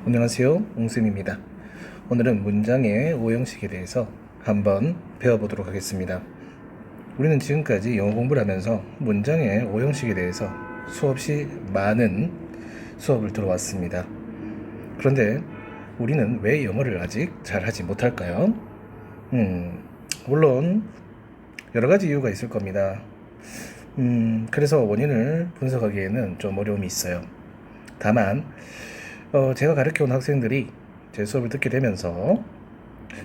안녕하세요, 옹쌤입니다. 오늘은 문장의 오형식에 대해서 한번 배워보도록 하겠습니다. 우리는 지금까지 영어 공부를 하면서 문장의 오형식에 대해서 수없이 많은 수업을 들어왔습니다. 그런데 우리는 왜 영어를 아직 잘하지 못할까요? 물론 여러 가지 이유가 있을 겁니다. 그래서 원인을 분석하기에는 좀 어려움이 있어요. 다만 제가 가르쳐온 학생들이 제 수업을 듣게 되면서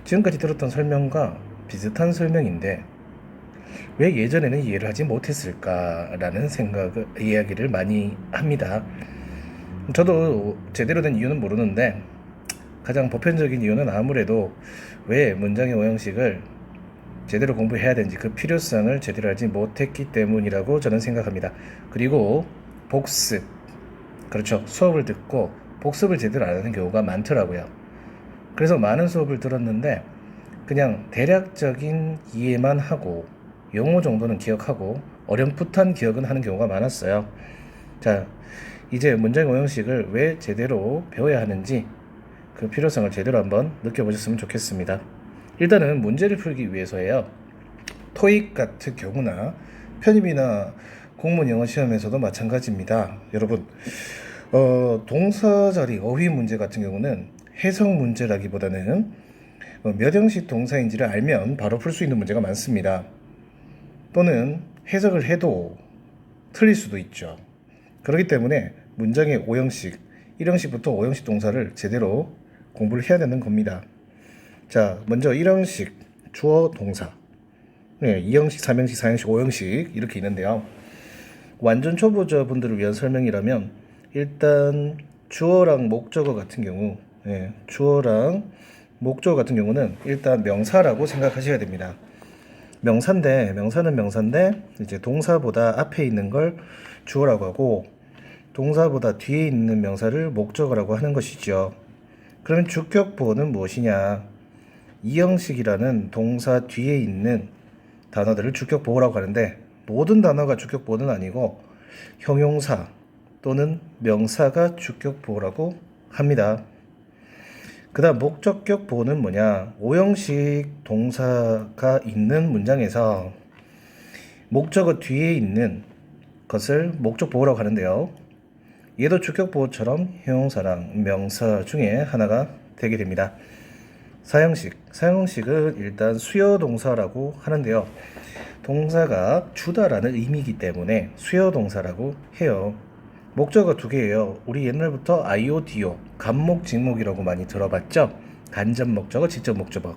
지금까지 들었던 설명과 비슷한 설명인데 왜 예전에는 이해를 하지 못했을까라는 이야기를 많이 합니다. 저도 제대로 된 이유는 모르는데 가장 보편적인 이유는 아무래도 왜 문장의 오형식을 제대로 공부해야 되는지 그 필요성을 제대로 알지 못했기 때문이라고 저는 생각합니다. 그리고 복습, 그렇죠. 수업을 듣고 복습을 제대로 안 하는 경우가 많더라고요. 그래서 많은 수업을 들었는데 그냥 대략적인 이해만 하고 용어 정도는 기억하고 어렴풋한 기억은 하는 경우가 많았어요. 자, 이제 문장의 오형식을 왜 제대로 배워야 하는지 그 필요성을 제대로 한번 느껴보셨으면 좋겠습니다. 일단은 문제를 풀기 위해서예요. 토익 같은 경우나 편입이나 공문 영어 시험에서도 마찬가지입니다. 여러분, 동사 자리 어휘 문제 같은 경우는 해석 문제라기보다는 몇 형식 동사인지를 알면 바로 풀 수 있는 문제가 많습니다. 또는 해석을 해도 틀릴 수도 있죠. 그렇기 때문에 문장의 5형식, 1형식부터 5형식 동사를 제대로 공부를 해야 되는 겁니다. 자, 먼저 1형식 주어 동사, 2형식, 3형식, 4형식, 5형식 이렇게 있는데요. 완전 초보자 분들을 위한 설명이라면 일단 주어랑 목적어 같은 경우, 주어랑 목적어 같은 경우는 일단 명사라고 생각하셔야 됩니다. 명사는 명사인데 이제 동사보다 앞에 있는 걸 주어라고 하고 동사보다 뒤에 있는 명사를 목적어라고 하는 것이죠. 그러면 주격보어는 무엇이냐? 이형식이라는 동사 뒤에 있는 단어들을 주격보어라고 하는데 모든 단어가 주격보어는 아니고 형용사 또는 명사가 주격보어라고 합니다. 그 다음 목적격 보어는 뭐냐? 5형식 동사가 있는 문장에서 목적어 뒤에 있는 것을 목적보어라고 하는데요. 얘도 주격보어처럼 형용사랑 명사 중에 하나가 되게 됩니다. 사형식은 일단 수요동사라고 하는데요. 동사가 주다라는 의미이기 때문에 수요동사라고 해요. 목적어 두 개예요. 우리 옛날부터 IODO, 간목, 직목이라고 많이 들어봤죠? 간접 목적어, 직접 목적어.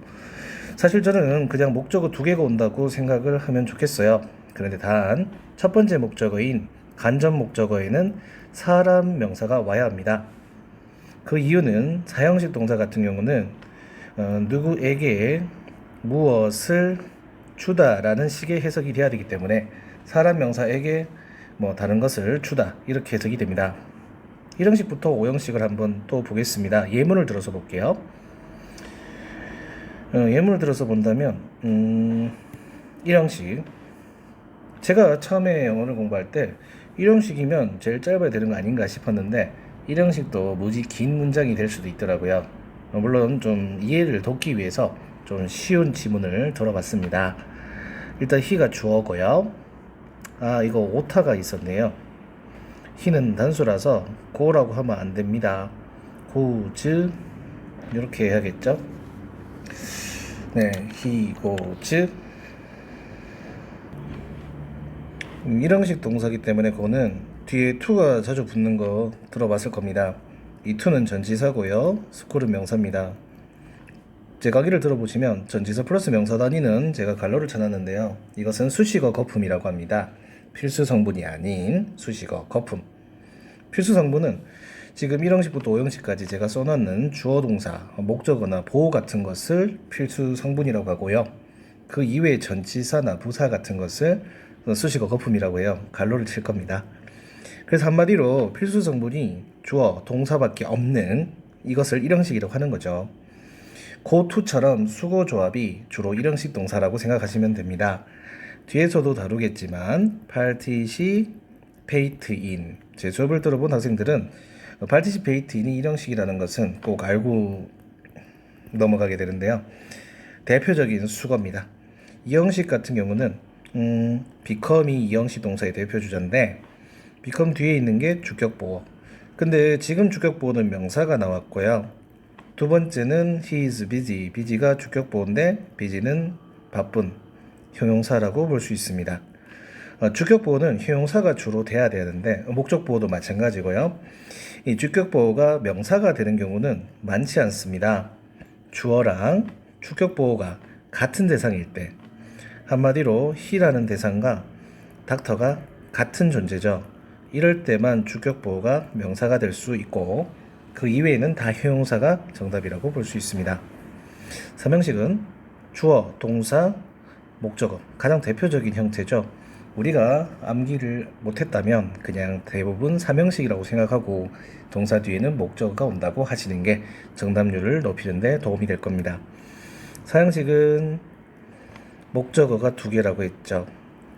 사실 저는 그냥 목적어 두 개가 온다고 생각을 하면 좋겠어요. 그런데 단 첫 번째 목적어인 간접 목적어에는 사람 명사가 와야 합니다. 그 이유는 사형식 동사 같은 경우는 누구에게 무엇을 주다라는 식의 해석이 돼야 되기 때문에 사람 명사에게 다른 것을 주다 이렇게 해석이 됩니다. 1형식부터 5형식을 한번 또 보겠습니다. 예문을 들어서 볼게요. 예문을 들어서 본다면 1형식 제가 처음에 영어를 공부할 때 1형식이면 제일 짧아야 되는 거 아닌가 싶었는데 1형식도 무지 긴 문장이 될 수도 있더라고요. 물론 좀 이해를 돕기 위해서 좀 쉬운 지문을 들어봤습니다. 일단 he가 주어고요. 이거 오타가 있었네요. he는 단수라서 go라고 하면 안 됩니다. goes 이렇게 해야겠죠? 네, he goes. 1형식 동사기 때문에 그거는 뒤에 to가 자주 붙는 거 들어봤을 겁니다. 이 to는 전치사고요. school은 명사입니다. 제 강의를 들어보시면 전치사 플러스 명사 단위는 제가 갈로를 쳐놨는데요. 이것은 수식어 거품이라고 합니다. 필수 성분이 아닌 수식어 거품. 필수 성분은 지금 1형식부터 5형식까지 제가 써놨는 주어 동사, 목적어나 보호 같은 것을 필수 성분이라고 하고요. 그 이외의 전치사나 부사 같은 것을 수식어 거품이라고 해요. 갈로를 칠 겁니다. 그래서 한마디로 필수 성분이 주어, 동사밖에 없는 이것을 1형식이라고 하는 거죠. 고투처럼 수거 조합이 주로 1형식 동사라고 생각하시면 됩니다. 뒤에서도 다루겠지만 participate in 제 수업을 들어본 학생들은 participate인이 일형식이라는 것은 꼭 알고 넘어가게 되는데요. 대표적인 수거입니다. 이 형식 같은 경우는 become이 이 형식 동사의 대표 주자인데 become 뒤에 있는 게 주격보어. 근데 지금 주격보어는 명사가 나왔고요. 두 번째는 he is busy. busy가 주격보어인데 busy는 바쁜 형용사라고 볼 수 있습니다. 주격보어는 형용사가 주로 돼야 되는데 목적보어도 마찬가지고요. 이 주격보어가 명사가 되는 경우는 많지 않습니다. 주어랑 주격보어가 같은 대상일 때, 한마디로 he라는 대상과 닥터가 같은 존재죠. 이럴 때만 주격보어가 명사가 될 수 있고 그 이외에는 다 형용사가 정답이라고 볼 수 있습니다. 삼형식은 주어, 동사, 목적어 가장 대표적인 형태죠. 우리가 암기를 못했다면 그냥 대부분 삼형식이라고 생각하고 동사 뒤에는 목적어가 온다고 하시는 게 정답률을 높이는 데 도움이 될 겁니다. 사형식은 목적어가 두 개라고 했죠.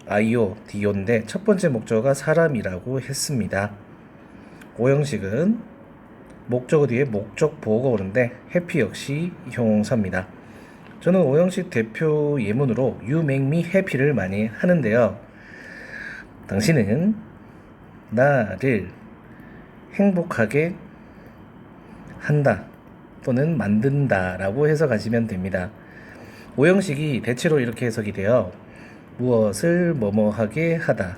아이오, 디오인데 첫 번째 목적어가 사람이라고 했습니다. 오형식은 목적어 뒤에 목적 보어가 오는데 해피 역시 형용사입니다. 저는 오형식 대표 예문으로 You make me happy를 많이 하는데요. 당신은 나를 행복하게 한다 또는 만든다 라고 해석하시면 됩니다. 오형식이 대체로 이렇게 해석이 돼요. 무엇을 뭐뭐하게 하다.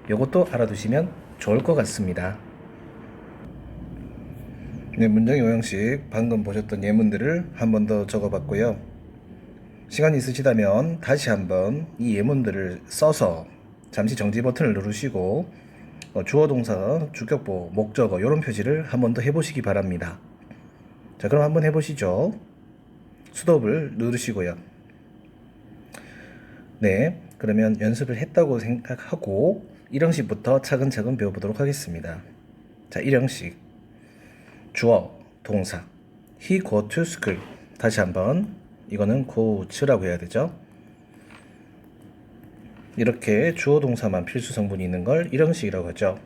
이것도 알아두시면 좋을 것 같습니다. 네, 문장의 오형식 방금 보셨던 예문들을 한 번 더 적어봤고요. 시간이 있으시다면 다시 한번 이 예문들을 써서 잠시 정지 버튼을 누르시고 주어 동사, 주격보, 목적어 이런 표시를 한 번 더 해보시기 바랍니다. 자, 그럼 한번 해보시죠. 스톱을 누르시고요. 네, 그러면 연습을 했다고 생각하고 1형식부터 차근차근 배워보도록 하겠습니다. 자, 1형식 주어, 동사 He go to school. 다시 한번 이거는 go라고 해야 되죠. 이렇게 주어 동사만 필수 성분이 있는 걸 1형식이라고 하죠.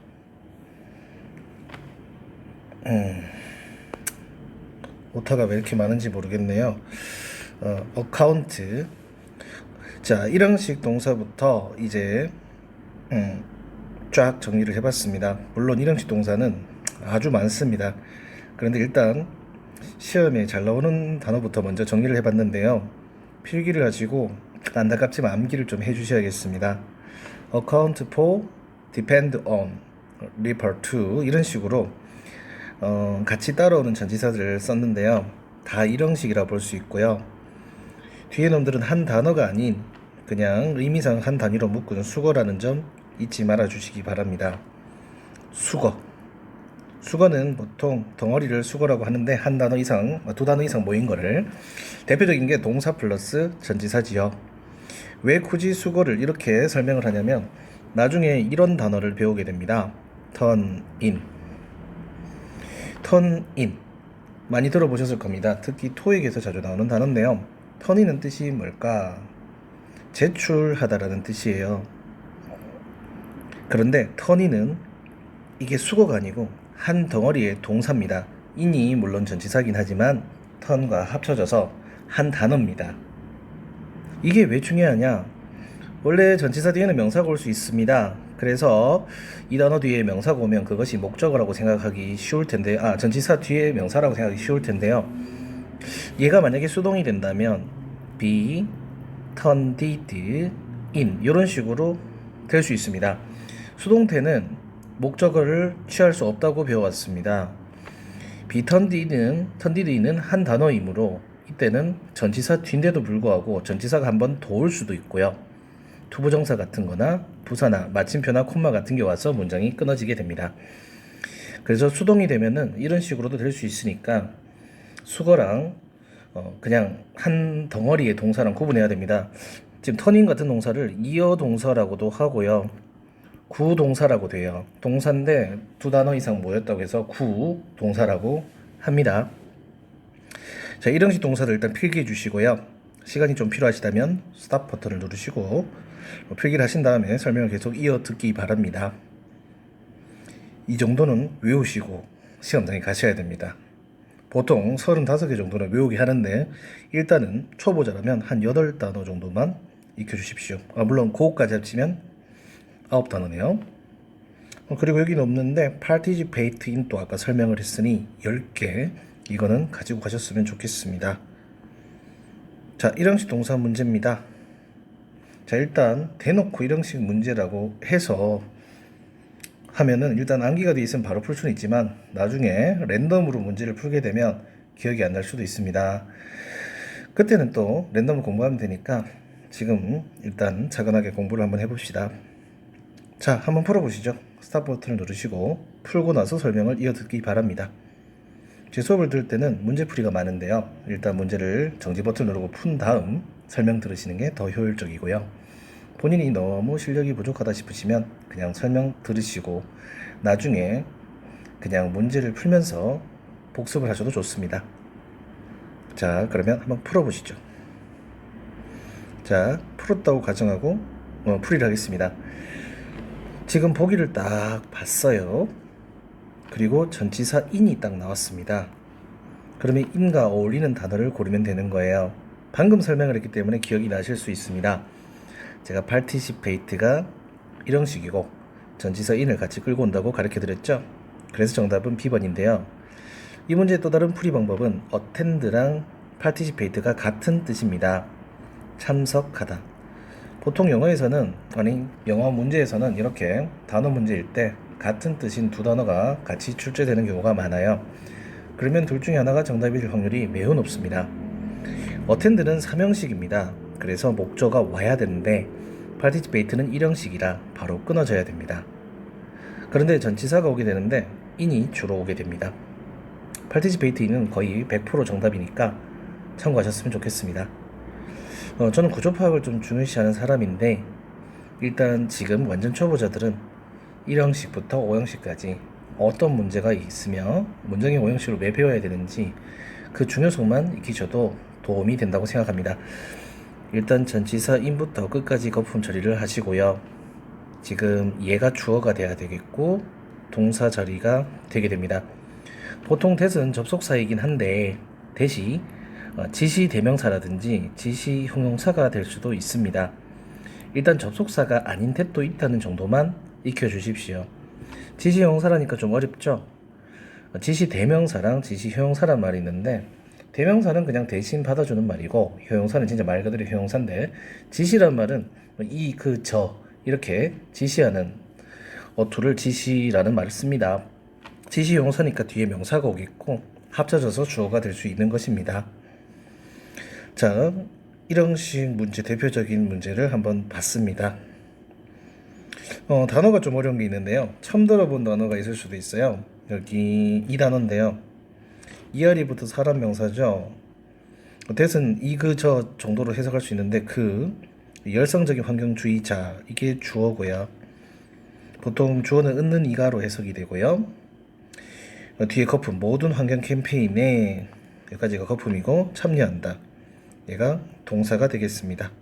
오타가 왜 이렇게 많은지 모르겠네요. 어카운트. 자, 1형식 동사부터 이제 쫙 정리를 해봤습니다. 물론 1형식 동사는 아주 많습니다. 그런데 일단 시험에 잘 나오는 단어부터 먼저 정리를 해봤는데요. 필기를 하시고 안타깝지만 암기를 좀 해주셔야겠습니다. account for, depend on, refer to 이런 식으로 같이 따라오는 전치사들을 썼는데요. 다 1형식이라 볼 수 있고요. 뒤에 놈들은 한 단어가 아닌 그냥 의미상 한 단위로 묶은 수거라는 점 잊지 말아 주시기 바랍니다. 수거. 수거는 보통 덩어리를 수거라고 하는데 한 단어 이상, 두 단어 이상 모인 거를 대표적인 게 동사 플러스 전치사지요. 왜 굳이 수거를 이렇게 설명을 하냐면 나중에 이런 단어를 배우게 됩니다. turn in. turn in. 많이 들어보셨을 겁니다. 특히 토익에서 자주 나오는 단어인데요. turn in은 뜻이 뭘까? 제출하다라는 뜻이에요. 그런데 turn in은 이게 수거가 아니고 한 덩어리의 동사입니다. in이 물론 전치사긴 하지만 turn과 합쳐져서 한 단어입니다. 이게 왜 중요하냐? 원래 전치사 뒤에는 명사가 올 수 있습니다. 그래서 이 단어 뒤에 명사가 오면 그것이 목적어라고 생각하기 쉬울 텐데, 전치사 뒤에 명사라고 생각하기 쉬울 텐데요. 얘가 만약에 수동이 된다면 be, turned in 이런 식으로 될 수 있습니다. 수동태는 목적어를 취할 수 없다고 배워왔습니다. be turned in은 한 단어이므로 이때는 전치사 뒤인데도 불구하고 전치사가 한 번 더 올 수도 있고요. 투부정사 같은 거나 부사나 마침표나 콤마 같은 게 와서 문장이 끊어지게 됩니다. 그래서 수동이 되면은 이런 식으로도 될 수 있으니까 수거랑 그냥 한 덩어리의 동사랑 구분해야 됩니다. 지금 터닝 같은 동사를 이어 동사라고도 하고요. 구 동사라고 돼요. 동사인데 두 단어 이상 모였다고 해서 구 동사라고 합니다. 자, 1형식 동사를 일단 필기해 주시고요. 시간이 좀 필요하시다면 스탑 버튼을 누르시고 필기를 하신 다음에 설명을 계속 이어 듣기 바랍니다. 이 정도는 외우시고 시험장에 가셔야 됩니다. 보통 35개 정도는 외우게 하는데 일단은 초보자라면 한 8단어 정도만 익혀주십시오. 물론 그거까지 합치면 9단어네요. 그리고 여기는 없는데 participate in 또 아까 설명을 했으니 10개 이거는 가지고 가셨으면 좋겠습니다. 자, 일형식 동사 문제입니다. 자, 일단 대놓고 일형식 문제라고 해서 하면은 일단 암기가 돼 있으면 바로 풀 수는 있지만 나중에 랜덤으로 문제를 풀게 되면 기억이 안 날 수도 있습니다. 그때는 또 랜덤을 공부하면 되니까 지금 일단 차근하게 공부를 한번 해봅시다. 자, 한번 풀어보시죠. 스탑 버튼을 누르시고 풀고 나서 설명을 이어듣기 바랍니다. 제 수업을 들을 때는 문제풀이가 많은데요. 일단 문제를 정지 버튼 누르고 푼 다음 설명 들으시는 게 더 효율적이고요. 본인이 너무 실력이 부족하다 싶으시면 그냥 설명 들으시고 나중에 그냥 문제를 풀면서 복습을 하셔도 좋습니다. 자, 그러면 한번 풀어보시죠. 자, 풀었다고 가정하고 풀이를 하겠습니다. 지금 보기를 딱 봤어요. 그리고 전치사 in이 딱 나왔습니다. 그러면 in과 어울리는 단어를 고르면 되는 거예요. 방금 설명을 했기 때문에 기억이 나실 수 있습니다. 제가 participate가 일형식이고 전치사 in을 같이 끌고 온다고 가르쳐 드렸죠. 그래서 정답은 B번인데요. 이 문제의 또 다른 풀이 방법은 attend랑 participate가 같은 뜻입니다. 참석하다. 보통 영어에서는 영어 문제에서는 이렇게 단어 문제일 때 같은 뜻인 두 단어가 같이 출제되는 경우가 많아요. 그러면 둘 중에 하나가 정답이 될 확률이 매우 높습니다. attend는 3형식입니다. 그래서 목적어가 와야 되는데 participate는 1형식이라 바로 끊어져야 됩니다. 그런데 전치사가 오게 되는데 in이 주로 오게 됩니다. participate는 거의 100% 정답이니까 참고하셨으면 좋겠습니다. 저는 구조 파악을 좀 중요시하는 사람인데 일단 지금 완전 초보자들은 1형식부터 5형식까지 어떤 문제가 있으며 문장의 5형식을 왜 배워야 되는지 그 중요성만 익히셔도 도움이 된다고 생각합니다. 일단 전치사 in부터 끝까지 거품 처리를 하시고요. 지금 얘가 주어가 돼야 되겠고 동사 자리가 되게 됩니다. 보통 that은 접속사이긴 한데 that이 지시 대명사라든지 지시 형용사가 될 수도 있습니다. 일단 접속사가 아닌 that도 있다는 정도만 익혀주십시오. 지시 형용사라니까 좀 어렵죠? 지시 대명사랑 지시 형용사란 말이 있는데 대명사는 그냥 대신 받아주는 말이고 형용사는 진짜 말 그대로 형용사인데 지시란 말은 이, 그, 저 이렇게 지시하는 어투를 지시라는 말을 씁니다. 지시 형용사니까 뒤에 명사가 오겠고 합쳐져서 주어가 될 수 있는 것입니다. 자, 일형식 문제 대표적인 문제를 한번 봤습니다. 단어가 좀 어려운 게 있는데요. 처음 들어본 단어가 있을 수도 있어요. 여기 이 단어인데요. 이하리부터 사람 명사죠. that은 이, 그, 저 정도로 해석할 수 있는데 그 열성적인 환경주의자 이게 주어고요. 보통 주어는 은는 이가로 해석이 되고요. 뒤에 거품 모든 환경 캠페인에 여기까지가 거품이고 참여한다. 얘가 동사가 되겠습니다.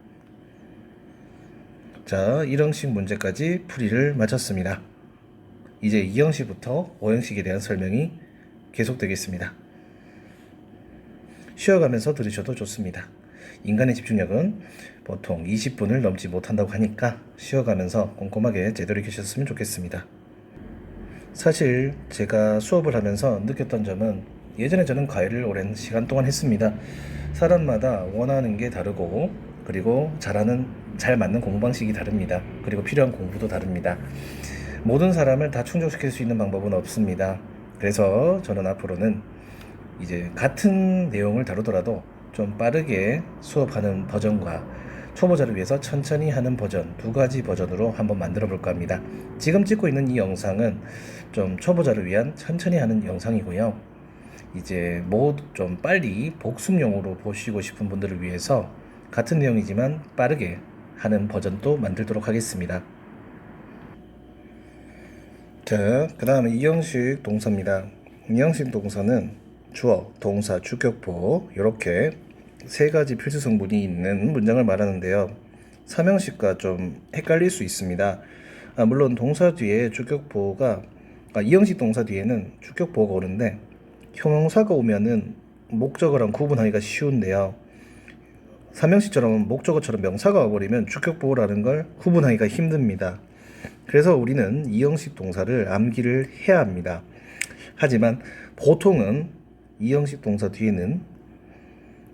자, 1형식 문제까지 풀이를 마쳤습니다. 이제 2형식부터 5형식에 대한 설명이 계속되겠습니다. 쉬어가면서 들으셔도 좋습니다. 인간의 집중력은 보통 20분을 넘지 못한다고 하니까 쉬어가면서 꼼꼼하게 제대로 익히셨으면 좋겠습니다. 사실 제가 수업을 하면서 느꼈던 점은 예전에 저는 과외를 오랜 시간 동안 했습니다. 사람마다 원하는 게 다르고 그리고 잘 맞는 공부 방식이 다릅니다. 그리고 필요한 공부도 다릅니다. 모든 사람을 다 충족시킬 수 있는 방법은 없습니다. 그래서 저는 앞으로는 이제 같은 내용을 다루더라도 좀 빠르게 수업하는 버전과 초보자를 위해서 천천히 하는 버전 두 가지 버전으로 한번 만들어 볼까 합니다. 지금 찍고 있는 이 영상은 좀 초보자를 위한 천천히 하는 영상이고요. 이제 좀 빨리 복습용으로 보시고 싶은 분들을 위해서 같은 내용이지만 빠르게 하는 버전도 만들도록 하겠습니다. 자, 그 다음에 이형식 동사입니다. 이형식 동사는 주어, 동사, 주격보 이렇게 세 가지 필수 성분이 있는 문장을 말하는데요. 3형식과 좀 헷갈릴 수 있습니다. 물론 동사 뒤에 주격보가 이형식 동사 뒤에는 주격보어가 오는데 형용사가 오면은 목적어랑 구분하기가 쉬운데요. 삼형식처럼 목적어처럼 명사가 와버리면 주격보어라는 걸 구분하기가 힘듭니다. 그래서 우리는 이형식 동사를 암기를 해야 합니다. 하지만 보통은 이형식 동사 뒤에는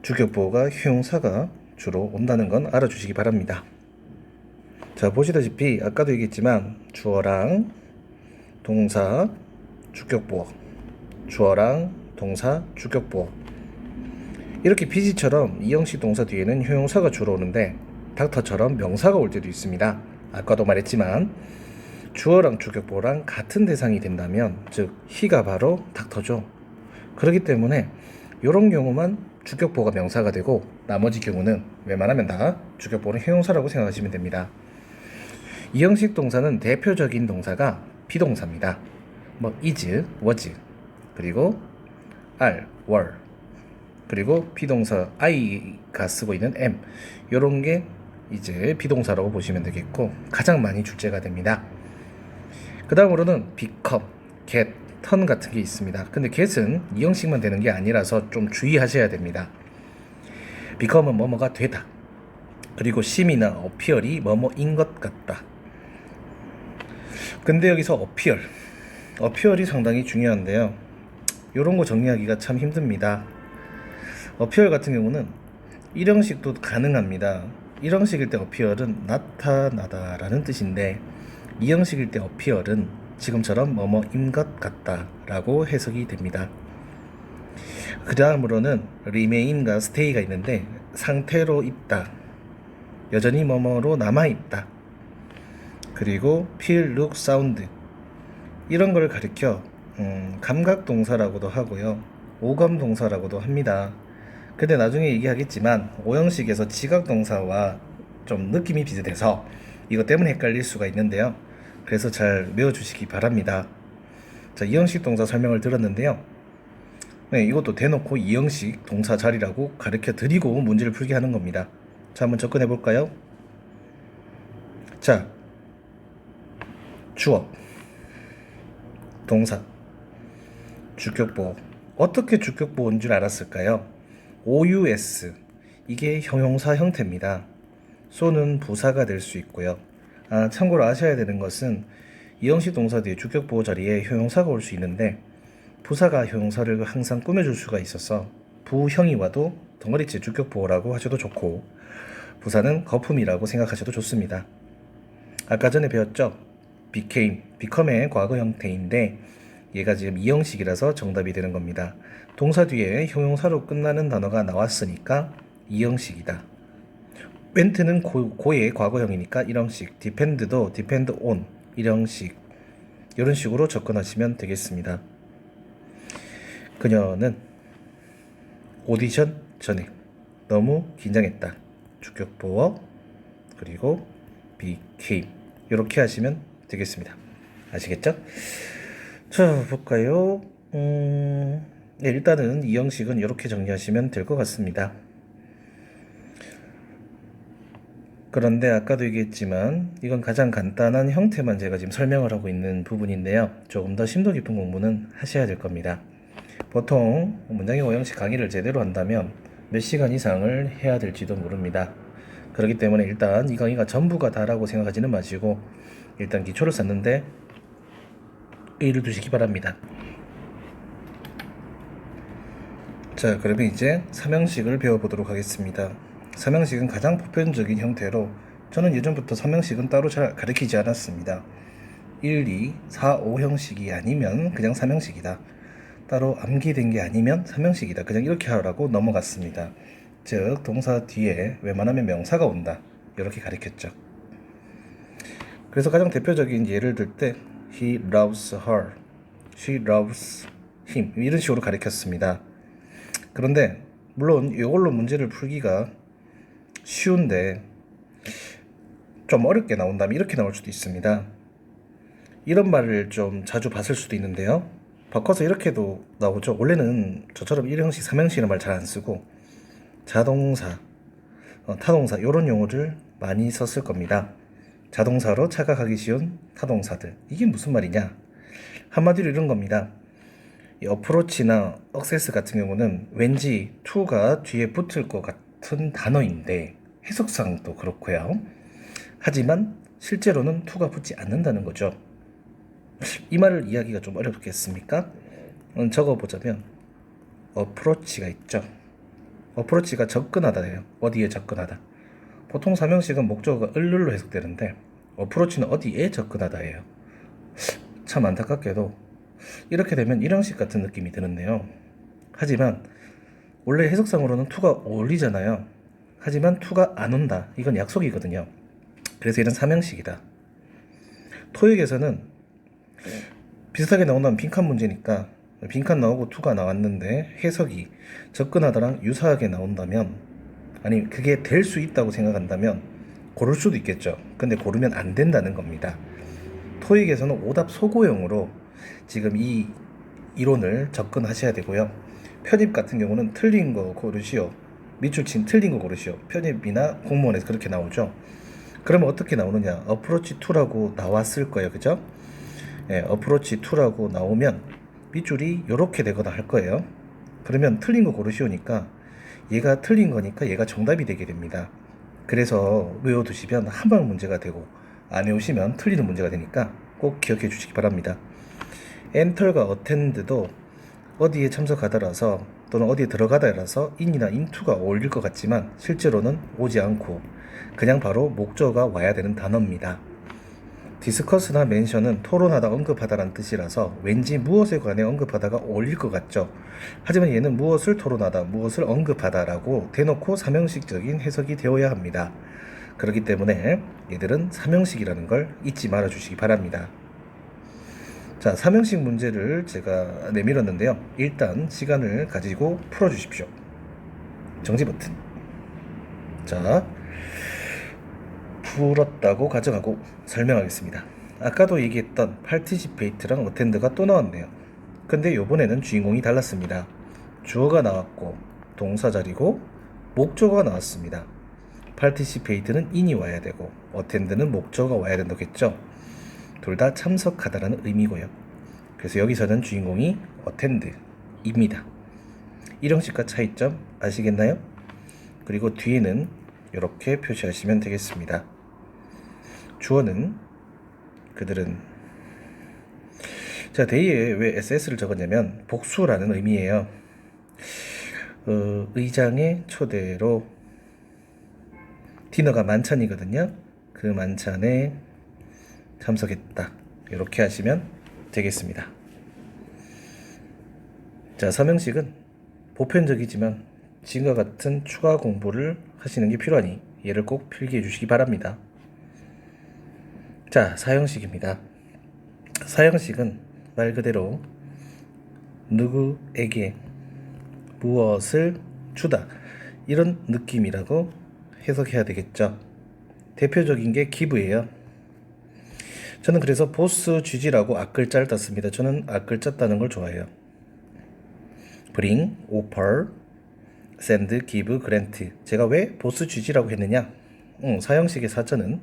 주격보어가 형용사가 주로 온다는 건 알아주시기 바랍니다. 자, 보시다시피 아까도 얘기했지만 주어랑 동사 주격보어, 주어랑 동사 주격보어, 이렇게 비지처럼 이형식 동사 뒤에는 형용사가 주로 오는데 닥터처럼 명사가 올 때도 있습니다. 아까도 말했지만 주어랑 주격보어랑 같은 대상이 된다면, 즉 he가 바로 닥터죠. 그렇기 때문에 이런 경우만 주격보어가 명사가 되고 나머지 경우는 웬만하면 다 주격보어는 형용사라고 생각하시면 됩니다. 이형식 동사는 대표적인 동사가 비동사입니다. is, was, 그리고 are, were, 그리고 비동사 I가 쓰고 있는 am, 이런 게 이제 비동사라고 보시면 되겠고 가장 많이 출제가 됩니다. 그 다음으로는 become, get, turn 같은 게 있습니다. 근데 get은 이형식만 되는 게 아니라서 좀 주의하셔야 됩니다. become은 뭐뭐가 되다, 그리고 seem이나 appear이 뭐뭐인 것 같다. 근데 여기서 appear이 상당히 중요한데요. 이런 거 정리하기가 참 힘듭니다. appear 같은 경우는 1형식도 가능합니다. 1형식일 때 appear은 나타나다 라는 뜻인데 2형식일 때 appear은 지금처럼 뭐뭐인 것 같다 라고 해석이 됩니다. 그 다음으로는 remain과 stay가 있는데 상태로 있다, 여전히 뭐뭐로 남아있다, 그리고 feel, look, sound, 이런 걸 가리켜 감각동사라고도 하고요, 오감동사라고도 합니다. 근데 나중에 얘기하겠지만 5형식에서 지각동사와 좀 느낌이 비슷해서 이것 때문에 헷갈릴 수가 있는데요. 그래서 잘 외워주시기 바랍니다. 자, 2형식 동사 설명을 들었는데요. 네, 이것도 대놓고 2형식 동사 자리라고 가르쳐 드리고 문제를 풀게 하는 겁니다. 자, 한번 접근해 볼까요? 자, 주어, 동사, 주격보어. 어떻게 주격보어인 줄 알았을까요? OUS, 이게 형용사 형태입니다. 쏘는 부사가 될 수 있고요. 참고로 아셔야 되는 것은 이형식 동사 뒤에 주격보어 자리에 형용사가 올 수 있는데 부사가 형용사를 항상 꾸며줄 수가 있어서 부형이 와도 덩어리째 주격보어라고 하셔도 좋고 부사는 거품이라고 생각하셔도 좋습니다. 아까 전에 배웠죠? become의 과거 형태인데 얘가 지금 이형식이라서 정답이 되는 겁니다. 동사 뒤에 형용사로 끝나는 단어가 나왔으니까 이형식이다. went는 고의 과거형이니까 1형식, depend도 depend on 1형식, 이런 식으로 접근하시면 되겠습니다. 그녀는 오디션 전에 너무 긴장했다. 주격보어 그리고 became, 이렇게 하시면 되겠습니다. 아시겠죠? 자, 볼까요? 네, 일단은 이 형식은 이렇게 정리하시면 될 것 같습니다. 그런데 아까도 얘기했지만 이건 가장 간단한 형태만 제가 지금 설명을 하고 있는 부분인데요. 조금 더 심도 깊은 공부는 하셔야 될 겁니다. 보통 문장의 5형식 강의를 제대로 한다면 몇 시간 이상을 해야 될지도 모릅니다. 그렇기 때문에 일단 이 강의가 전부가 다라고 생각하지는 마시고 일단 기초를 쌓는데 의의를 두시기 바랍니다. 자, 그러면 이제 3형식을 배워보도록 하겠습니다. 3형식은 가장 보편적인 형태로 저는 예전부터 3형식은 따로 잘 가르치지 않았습니다. 1, 2, 4, 5형식이 아니면 그냥 3형식이다. 따로 암기된 게 아니면 3형식이다. 그냥 이렇게 하라고 넘어갔습니다. 즉 동사 뒤에 웬만하면 명사가 온다. 이렇게 가르쳤죠. 그래서 가장 대표적인 예를 들 때 He loves her, she loves him, 이런 식으로 가르쳤습니다. 그런데 물론 이걸로 문제를 풀기가 쉬운데 좀 어렵게 나온다면 이렇게 나올 수도 있습니다. 이런 말을 좀 자주 봤을 수도 있는데요. 바꿔서 이렇게도 나오죠. 원래는 저처럼 1형식, 3형식이라는 말 잘 안 쓰고 자동사, 타동사 이런 용어를 많이 썼을 겁니다. 자동사로 착각하기 쉬운 타동사들. 이게 무슨 말이냐? 한마디로 이런 겁니다. 이 어프로치나 억세스 같은 경우는 왠지 to가 뒤에 붙을 것 같은 단어인데 해석상도 그렇고요. 하지만 실제로는 to가 붙지 않는다는 거죠. 이 말을 이해하기가 좀 어렵겠습니까? 적어보자면 어프로치가 있죠. 어프로치가 접근하다예요. 어디에 접근하다. 보통 삼형식은 목적어가 을룰로 해석되는데 어프로치는 어디에 접근하다예요. 참 안타깝게도 이렇게 되면 일형식 같은 느낌이 드는데요. 하지만 원래 해석상으로는 to가 어울리잖아요. 하지만 to가 안 온다. 이건 약속이거든요. 그래서 이런 삼형식이다. 토익에서는 비슷하게 나온다면 빈칸 문제니까 빈칸 나오고 to가 나왔는데 해석이 접근하다랑 유사하게 나온다면, 아니 그게 될 수 있다고 생각한다면 고를 수도 있겠죠. 근데 고르면 안 된다는 겁니다. 토익에서는 오답 소고형으로 지금 이 이론을 접근하셔야 되고요. 편입 같은 경우는 틀린 거 고르시오. 밑줄친 틀린 거 고르시오. 편입이나 공무원에서 그렇게 나오죠. 그러면 어떻게 나오느냐? 어프로치 2라고 나왔을 거예요. 그죠? 예, 어프로치 2라고 나오면 밑줄이 이렇게 되거나 할 거예요. 그러면 틀린 거 고르시오니까 얘가 틀린 거니까 얘가 정답이 되게 됩니다. 그래서 외워두시면 한방 문제가 되고 안 외우시면 틀리는 문제가 되니까 꼭 기억해 주시기 바랍니다. 엔터가 어텐드도 어디에 참석하다라서 또는 어디에 들어가다라서 in이나 into가 어울릴 것 같지만 실제로는 오지 않고 그냥 바로 목적어가 와야 되는 단어입니다. 디스커스나 멘션은 토론하다, 언급하다라는 뜻이라서 왠지 무엇에 관해 언급하다가 어울릴 것 같죠. 하지만 얘는 무엇을 토론하다, 무엇을 언급하다라고 대놓고 삼형식적인 해석이 되어야 합니다. 그렇기 때문에 얘들은 삼형식이라는 걸 잊지 말아 주시기 바랍니다. 자, 삼형식 문제를 제가 내밀었는데요. 일단 시간을 가지고 풀어주십시오. 정지 버튼. 자, 풀었다고 가정하고 설명하겠습니다. 아까도 얘기했던 participate랑 attend가 또 나왔네요. 근데 요번에는 주인공이 달랐습니다. 주어가 나왔고 동사 자리고 목적어가 나왔습니다. participate는 in이 와야 되고 attend는 목적어가 와야 된다겠죠. 둘 다 참석하다라는 의미고요. 그래서 여기서는 주인공이 attend입니다. 일형식과 차이점 아시겠나요? 그리고 뒤에는 이렇게 표시하시면 되겠습니다. 주어는 그들은, 자, 데이에 왜 SS를 적었냐면 복수라는 의미예요. 의장의 초대로 디너가 만찬이거든요. 그 만찬에 참석했다. 이렇게 하시면 되겠습니다. 자, 삼형식은 보편적이지만 지금과 같은 추가 공부를 하시는 게 필요하니 얘를 꼭 필기해 주시기 바랍니다. 자, 사형식입니다. 사형식은 말 그대로 누구에게 무엇을 주다, 이런 느낌이라고 해석해야 되겠죠. 대표적인 게 give예요. 저는 그래서 보스 쥐지라고 앞글자를 땄습니다. 저는 앞글자 따는 걸 좋아해요. bring, offer, send, give, grant. 제가 왜 보스 쥐지라고 했느냐? 사형식의 사전은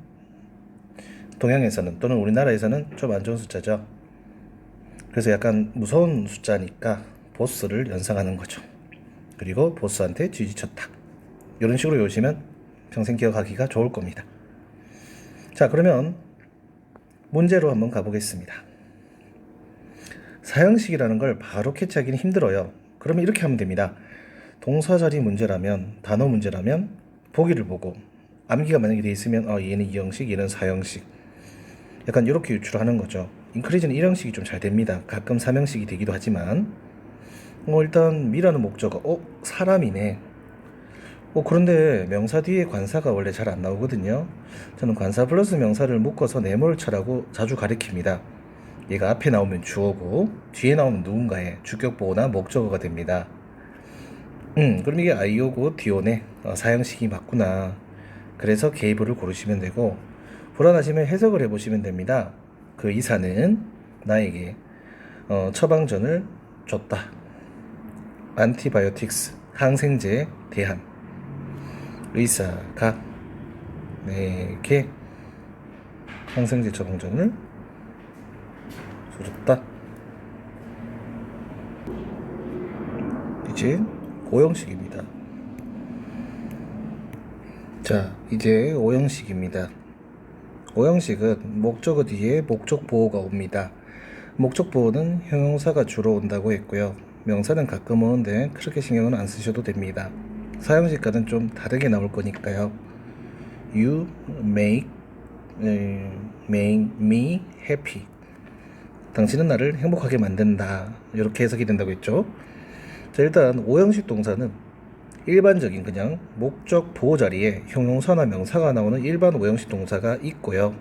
동양에서는 또는 우리나라에서는 좀 안 좋은 숫자죠. 그래서 약간 무서운 숫자니까 보스를 연상하는 거죠. 그리고 보스한테 쥐지쳤다. 이런 식으로 외우시면 평생 기억하기가 좋을 겁니다. 자, 그러면 문제로 한번 가보겠습니다. 사형식이라는 걸 바로 캐치하기는 힘들어요. 그러면 이렇게 하면 됩니다. 동사자리 문제라면, 단어 문제라면 보기를 보고 암기가 만약에 돼 있으면 얘는 이형식, 얘는 사형식, 약간 이렇게 유출하는 거죠. 인크리즈는 1형식이 좀 잘 됩니다. 가끔 3형식이 되기도 하지만 일단 미라는 목적어, 사람이네. 그런데 명사 뒤에 관사가 원래 잘 안 나오거든요. 저는 관사 플러스 명사를 묶어서 네모를쳐라고 자주 가리킵니다. 얘가 앞에 나오면 주어고 뒤에 나오면 누군가의 주격보호나 목적어가 됩니다. 그럼 이게 아이오고 디오네. 사형식이 맞구나. 그래서 게이브를 고르시면 되고, 불안하시면 해석을 해보시면 됩니다. 그 의사는 나에게 처방전을 줬다. 안티바이오틱스, 항생제에 대한 의사가 내게 항생제 처방전을 줬다. 이제 5형식입니다. 자, 이제 5형식입니다. 5형식은 목적어 뒤에 목적 보호가 옵니다. 목적 보호는 형용사가 주로 온다고 했고요. 명사는 가끔 오는데 그렇게 신경은 안 쓰셔도 됩니다. 4형식과는 좀 다르게 나올 거니까요. You make me happy. 당신은 나를 행복하게 만든다. 이렇게 해석이 된다고 했죠. 자, 일단 5형식 동사는 일반적인 그냥 목적 보호 자리에 형용사나 명사가 나오는 일반 5형식 동사가 있고요.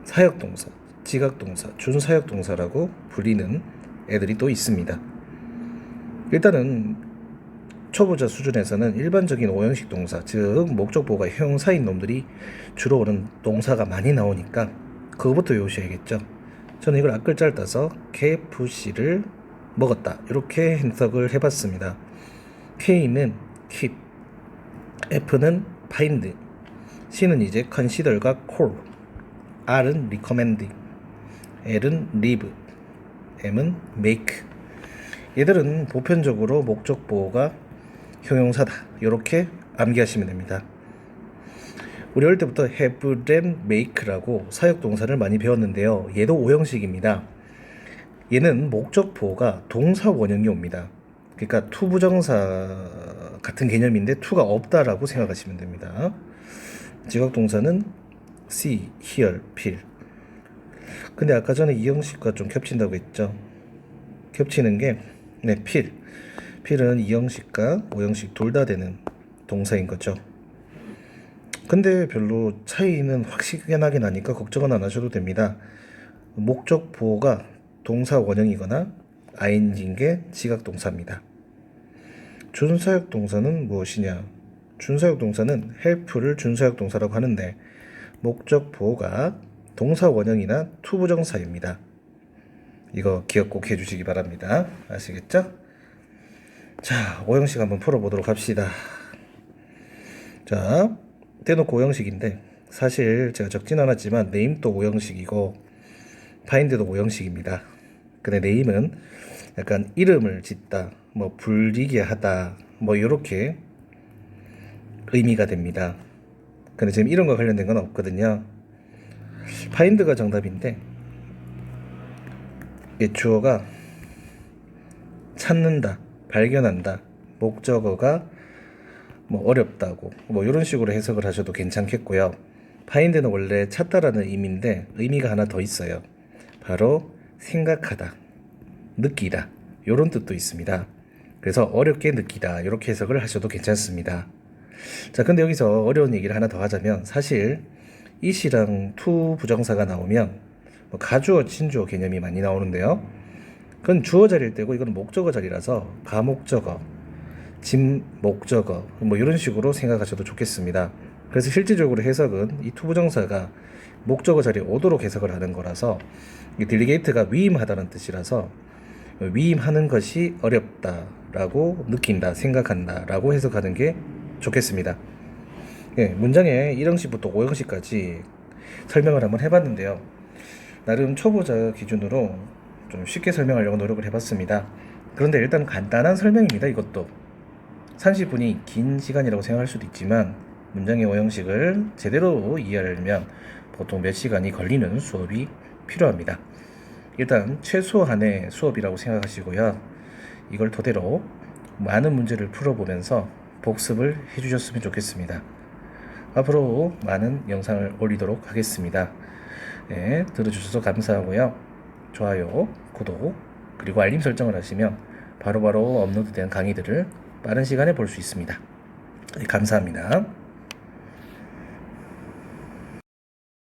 사역동사, 지각동사, 준사역동사라고 불리는 애들이 또 있습니다. 일단은 초보자 수준에서는 일반적인 5형식 동사, 즉 목적 보호가 형용사인 놈들이 주로 오는 동사가 많이 나오니까 그거부터 외우셔야겠죠. 저는 이걸 앞글자를 따서 KFC를 먹었다 이렇게 해석을 해봤습니다. K는 keep, F는 find, C는 이제 consider과 call, R은 recommend, L은 live, M은 make. 얘들은 보편적으로 목적 보호가 형용사다 이렇게 암기하시면 됩니다. 우리 어릴 때부터 have them make라고 사역동사를 많이 배웠는데요. 얘도 5형식입니다. 얘는 목적 보호가 동사 원형이 옵니다. 그러니까 to 부정사 같은 개념인데 to가 없다라고 생각하시면 됩니다. 지각동사는 see, hear, feel. 근데 아까 전에 이 형식과 좀 겹친다고 했죠. 겹치는 게 feel. feel은 이 형식과 5형식 둘 다 되는 동사인 거죠. 근데 별로 차이는 확실하게 나니까 걱정은 안 하셔도 됩니다. 목적 보호가 동사 원형이거나 ing인 게 지각동사입니다. 준사역동사는 무엇이냐? 준사역동사는 help를 준사역동사라고 하는데 목적 보호가 동사 원형이나 to 부정사입니다. 이거 기억 꼭 해주시기 바랍니다. 아시겠죠? 자, 5형식 한번 풀어보도록 합시다. 자, 대놓고 5형식인데 사실 제가 적진 않았지만 name도 5형식이고 find도 5형식입니다. 근데 name은 약간 이름을 짓다, 뭐 불리게 하다, 뭐 이렇게 의미가 됩니다. 근데 지금 이름과 관련된 건 없거든요. find가 정답인데 주어가 찾는다, 발견한다, 목적어가 뭐 어렵다고 뭐 이런 식으로 해석을 하셔도 괜찮겠고요. find는 원래 찾다라는 의미인데 의미가 하나 더 있어요. 바로 생각하다, 느끼다 이런 뜻도 있습니다. 그래서 어렵게 느끼다 이렇게 해석을 하셔도 괜찮습니다. 자, 근데 여기서 어려운 얘기를 하나 더 하자면 사실 it이랑 to 부정사가 나오면 뭐 가주어, 친주어 개념이 많이 나오는데요. 그건 주어 자리일 때고 이건 목적어 자리라서 가목적어, 진목적어 뭐 이런 식으로 생각하셔도 좋겠습니다. 그래서 실질적으로 해석은 이 to 부정사가 목적어 자리에 오도록 해석을 하는 거라서 딜리게이트가 위임하다는 뜻이라서 위임하는 것이 어렵다라고 느낀다, 생각한다라고 해석하는 게 좋겠습니다. 예, 문장의 1형식부터 5형식까지 설명을 한번 해봤는데요. 나름 초보자 기준으로 좀 쉽게 설명하려고 노력을 해봤습니다. 그런데 일단 간단한 설명입니다. 이것도 30분이 긴 시간이라고 생각할 수도 있지만 문장의 5형식을 제대로 이해하려면 보통 몇 시간이 걸리는 수업이 필요합니다. 일단 최소한의 수업이라고 생각하시고요. 이걸 토대로 많은 문제를 풀어보면서 복습을 해주셨으면 좋겠습니다. 앞으로 많은 영상을 올리도록 하겠습니다. 네, 들어주셔서 감사하고요. 좋아요, 구독, 그리고 알림 설정을 하시면 바로바로 업로드된 강의들을 빠른 시간에 볼 수 있습니다. 네, 감사합니다.